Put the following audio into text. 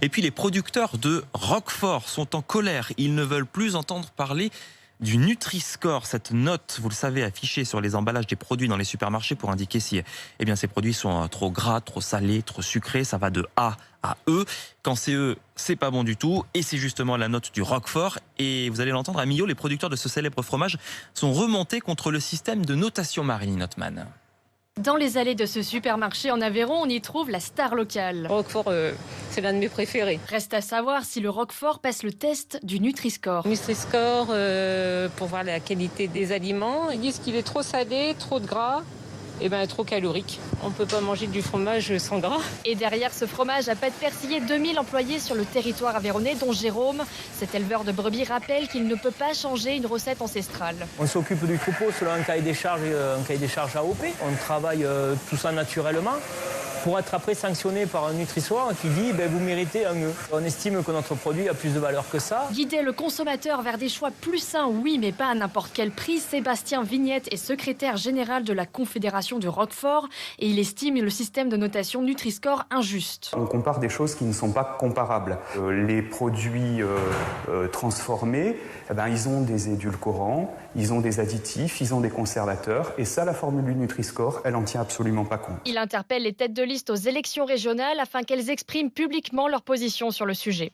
Et puis les producteurs de Roquefort sont en colère. Ils ne veulent plus entendre parler du Nutri-Score, cette note, vous le savez, affichée sur les emballages des produits dans les supermarchés pour indiquer si ces produits sont trop gras, trop salés, trop sucrés. Ça va de A à E. Quand c'est E, c'est pas bon du tout. Et c'est justement la note du Roquefort. Et vous allez l'entendre, à Millau, les producteurs de ce célèbre fromage sont remontés contre le système de notation, Marilyn Notman. Dans les allées de ce supermarché en Aveyron, on y trouve la star locale. Roquefort, c'est l'un de mes préférés. Reste à savoir si le Roquefort passe le test du Nutri-Score. Nutri-Score, pour voir la qualité des aliments. Ils disent qu'il est trop salé, trop de gras. Et trop calorique. On ne peut pas manger du fromage sans gras. Et derrière ce fromage à pâte persillée, 2000 employés sur le territoire aveyronnais, dont Jérôme. Cet éleveur de brebis rappelle qu'il ne peut pas changer une recette ancestrale. On s'occupe du troupeau selon un cahier des charges AOP. On travaille tout ça naturellement pour être après sanctionné par un Nutri-Score qui dit vous méritez un E. On estime que notre produit a plus de valeur que ça. Guider le consommateur vers des choix plus sains, oui, mais pas à n'importe quel prix. Sébastien Vignette est secrétaire général de la Confédération du Roquefort et il estime le système de notation Nutri-Score injuste. On compare des choses qui ne sont pas comparables. Les produits transformés, ils ont des édulcorants, ils ont des additifs, ils ont des conservateurs. Et ça, la formule du Nutri-Score, elle n'en tient absolument pas compte. Il interpelle les têtes de liste aux élections régionales afin qu'elles expriment publiquement leur position sur le sujet.